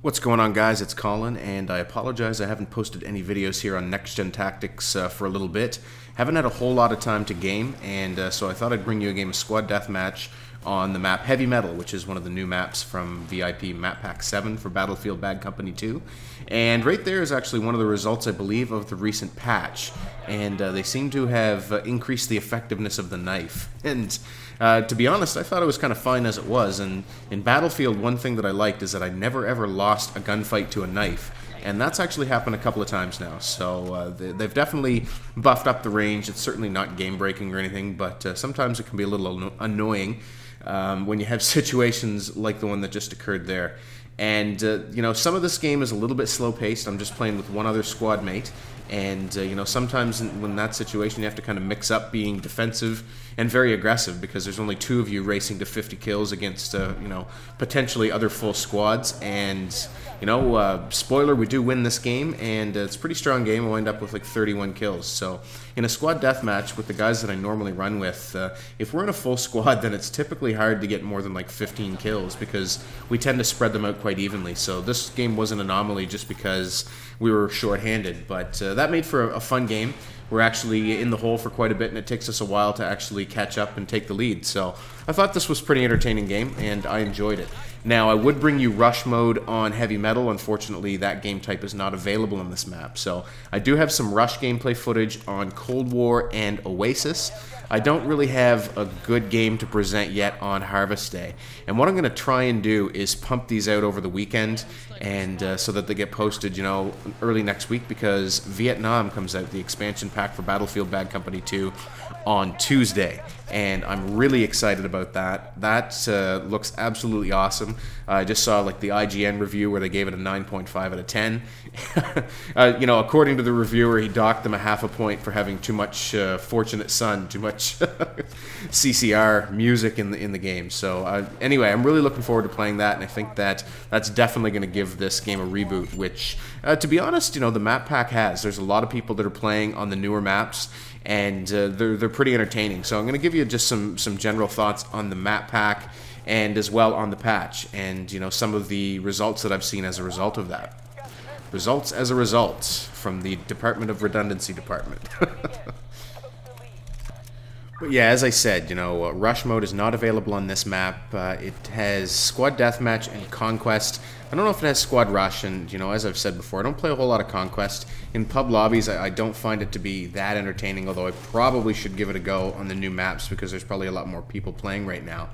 What's going on, guys? It's Colin, and I apologize I haven't posted any videos here on Next Gen Tactics for a little bit. Haven't had a whole lot of time to game, and so I thought I'd bring you a game of Squad Deathmatch on the map Heavy Metal, which is one of the new maps from VIP Map Pack 7 for Battlefield Bad Company 2. And right there is actually one of the results, I believe, of the recent patch. And they seem to have increased the effectiveness of the knife. And to be honest, I thought it was kind of fine as it was. And in Battlefield, one thing that I liked is that I never ever lost a gunfight to a knife. And that's actually happened a couple of times now. So they've definitely buffed up the range. It's certainly not game-breaking or anything, but sometimes it can be a little annoying when you have situations like the one that just occurred there. And, you know, some of this game is a little bit slow-paced. I'm just playing with one other squad mate. And, you know, sometimes in that situation you have to kind of mix up being defensive and very aggressive because there's only two of you racing to 50 kills against, you know, potentially other full squads. And, you know, spoiler, we do win this game, and it's a pretty strong game. I wind up with like 31 kills. So in a squad deathmatch with the guys that I normally run with, if we're in a full squad, then it's typically hard to get more than like 15 kills because we tend to spread them out quite evenly. So this game was an anomaly just because we were short-handed, but that made for a fun game. We're actually in the hole for quite a bit, and it takes us a while to actually catch up and take the lead. So I thought this was a pretty entertaining game, and I enjoyed it. Now, I would bring you Rush Mode on Heavy Metal. Unfortunately, that game type is not available on this map. So I do have some Rush gameplay footage on Cold War and Oasis. I don't really have a good game to present yet on Harvest Day. And what I'm going to try and do is pump these out over the weekend, and so that they get posted, you know, early next week, because Vietnam comes out, the expansion pack for Battlefield Bad Company 2, on Tuesday. And I'm really excited about that. That looks absolutely awesome. I just saw like the IGN review where they gave it a 9.5 out of 10. You know, according to the reviewer, he docked them a half a point for having too much Fortunate Son, too much CCR music in the game. So anyway, I'm really looking forward to playing that, and I think that that's definitely going to give this game a reboot, which, to be honest, you know, the map pack has. There's a lot of people that are playing on the newer maps, and they're pretty entertaining. So I'm going to give you just some general thoughts on the map pack and as well on the patch, and, you know, some of the results that I've seen as a result of that. Results as a result from the Department of Redundancy Department. But yeah, as I said, you know, Rush Mode is not available on this map. It has Squad Deathmatch and Conquest. I don't know if it has Squad Rush, and, you know, as I've said before, I don't play a whole lot of Conquest. In pub lobbies, I don't find it to be that entertaining, although I probably should give it a go on the new maps because there's probably a lot more people playing right now.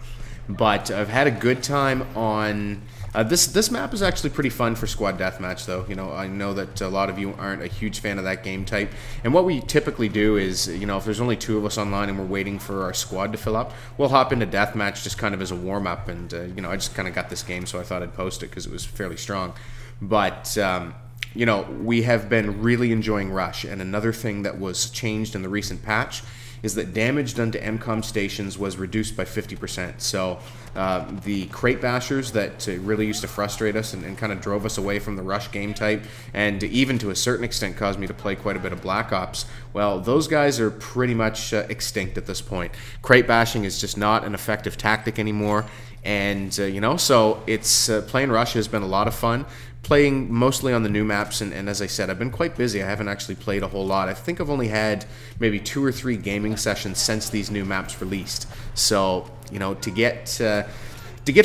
But I've had a good time on... This map is actually pretty fun for Squad Deathmatch, though. You know, I know that a lot of you aren't a huge fan of that game type. And what we typically do is, you know, if there's only two of us online and we're waiting for our squad to fill up, we'll hop into Deathmatch just kind of as a warm-up. And, you know, I just kind of got this game, so I thought I'd post it because it was fairly strong. But... you know, we have been really enjoying Rush, and another thing that was changed in the recent patch is that damage done to MCOM stations was reduced by 50%. So the crate bashers that really used to frustrate us and kind of drove us away from the Rush game type, and even to a certain extent caused me to play quite a bit of Black Ops, well, those guys are pretty much extinct at this point. Crate bashing is just not an effective tactic anymore, and, you know, so it's playing Rush has been a lot of fun. Playing mostly on the new maps, and as I said, I've been quite busy. I haven't actually played a whole lot. I think I've only had maybe 2 or 3 gaming sessions since these new maps released. So, you know, to get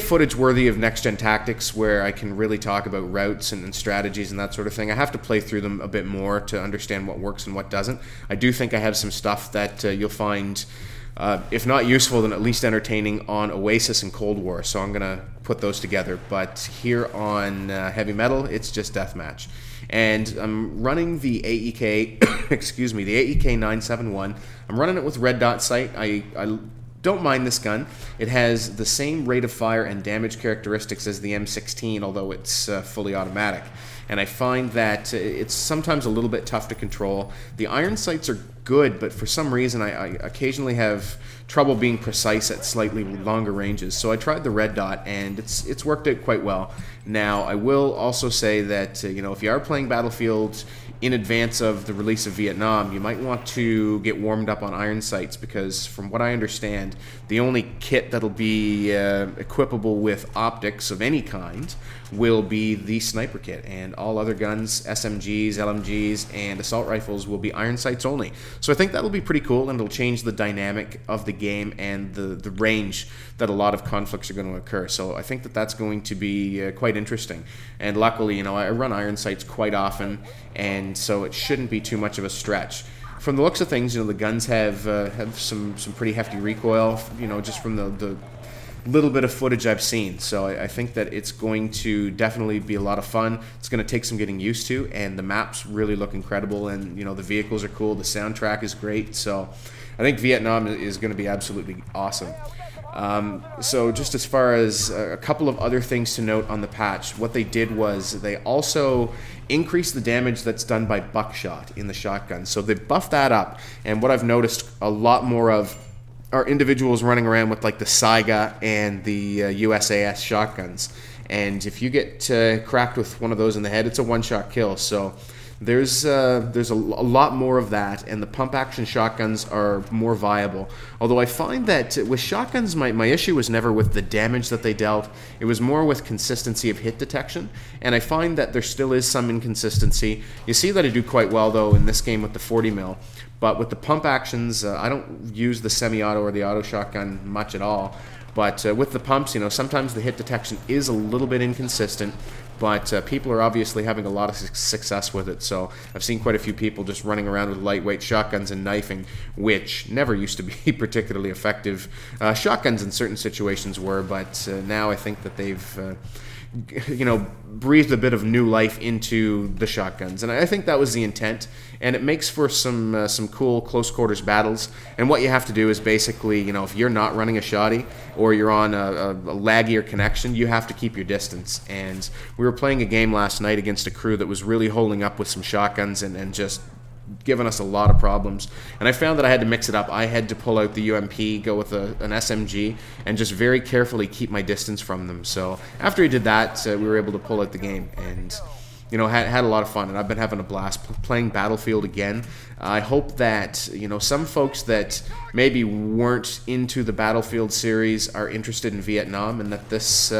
footage worthy of Next Gen Tactics where I can really talk about routes and strategies and that sort of thing, I have to play through them a bit more to understand what works and what doesn't. I do think I have some stuff that you'll find... if not useful, then at least entertaining on Oasis and Cold War. So I'm going to put those together. But here on Heavy Metal, it's just Deathmatch. And I'm running the AEK, excuse me, the AEK 971. I'm running it with red dot sight. I don't mind this gun. It has the same rate of fire and damage characteristics as the M16, although it's fully automatic. And I find that it's sometimes a little bit tough to control. The iron sights are good, but for some reason I occasionally have trouble being precise at slightly longer ranges. So I tried the red dot, and it's worked out quite well. Now, I will also say that, you know, if you are playing Battlefield in advance of the release of Vietnam, you might want to get warmed up on iron sights, because from what I understand, the only kit that'll be equipable with optics of any kind will be the sniper kit, and all other guns, SMGs, LMGs, and assault rifles will be iron sights only. So I think that'll be pretty cool, and it'll change the dynamic of the game and the range that a lot of conflicts are going to occur. So I think that that's going to be quite interesting. And luckily, you know, I run iron sights quite often, and so it shouldn't be too much of a stretch. From the looks of things, you know, the guns have some pretty hefty recoil, you know, just from the little bit of footage I've seen. So I think that it's going to definitely be a lot of fun. It's going to take some getting used to, and the maps really look incredible, and you know, the vehicles are cool, the soundtrack is great. So I think Vietnam is going to be absolutely awesome. So just as far as a couple of other things to note on the patch, what they did was they also increased the damage that's done by buckshot in the shotgun. So they buffed that up, and what I've noticed a lot more of are individuals running around with like the Saiga and the USAS shotguns. And if you get cracked with one of those in the head, it's a one-shot kill. So there's a lot more of that, and the pump action shotguns are more viable. Although I find that with shotguns, my issue was never with the damage that they dealt, it was more with consistency of hit detection, and I find that there still is some inconsistency. You see that I do quite well though in this game with the 40 mil, but with the pump actions, I don't use the semi-auto or the auto shotgun much at all. But with the pumps, you know, sometimes the hit detection is a little bit inconsistent, but people are obviously having a lot of success with it. So I've seen quite a few people just running around with lightweight shotguns and knifing, which never used to be particularly effective. Shotguns in certain situations were, but now I think that they've you know, breathed a bit of new life into the shotguns, and I think that was the intent, and it makes for some cool close quarters battles. And what you have to do is basically, you know, if you're not running a shotty or you're on a laggier connection, you have to keep your distance. And we were playing a game last night against a crew that was really holding up with some shotguns and just given us a lot of problems, and I found that I had to mix it up. I had to pull out the UMP, go with an SMG, and just very carefully keep my distance from them. So after he did that, we were able to pull out the game, and you know, had a lot of fun, and I've been having a blast playing Battlefield again. I hope that, you know, some folks that maybe weren't into the Battlefield series are interested in Vietnam, and that this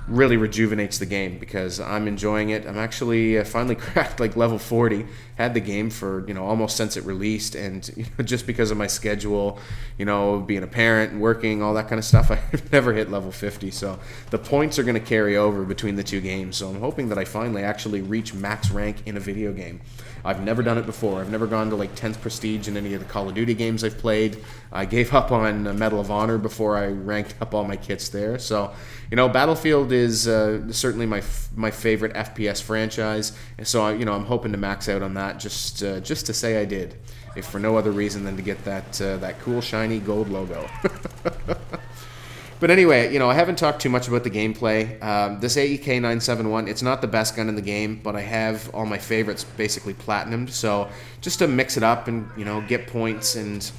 really rejuvenates the game, because I'm enjoying it. I'm actually finally cracked like level 40. Had the game for, you know, almost since it released, and you know, just because of my schedule, you know, being a parent, working, all that kind of stuff, I've never hit level 50. So the points are going to carry over between the two games. So I'm hoping that I finally actually reach max rank in a video game. I've never done it before. I've never gone to like 10th prestige in any of the Call of Duty games I've played. I gave up on Medal of Honor before I ranked up all my kits there. So, you know, Battlefield is certainly my favorite FPS franchise. And so, you know, I'm hoping to max out on that just to say I did, if for no other reason than to get that cool shiny gold logo. But anyway, you know, I haven't talked too much about the gameplay. This AEK 971, it's not the best gun in the game, but I have all my favorites basically platinumed. So just to mix it up and, you know, get points and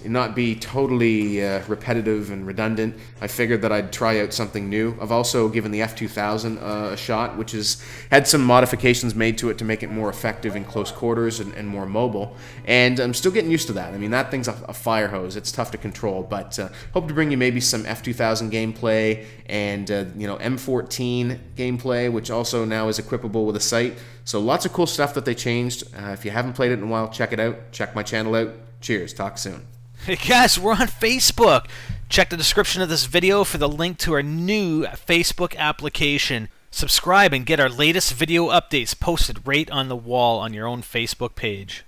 not be totally repetitive and redundant, I figured that I'd try out something new. I've also given the F2000 a shot, which has had some modifications made to it to make it more effective in close quarters and more mobile. And I'm still getting used to that. I mean, that thing's a fire hose. It's tough to control, but hope to bring you maybe some F2000 gameplay and, you know, M14 gameplay, which also now is equipable with a sight. So lots of cool stuff that they changed. If you haven't played it in a while, check it out. Check my channel out. Cheers. Talk soon. Hey guys, we're on Facebook. Check the description of this video for the link to our new Facebook application. Subscribe and get our latest video updates posted right on the wall on your own Facebook page.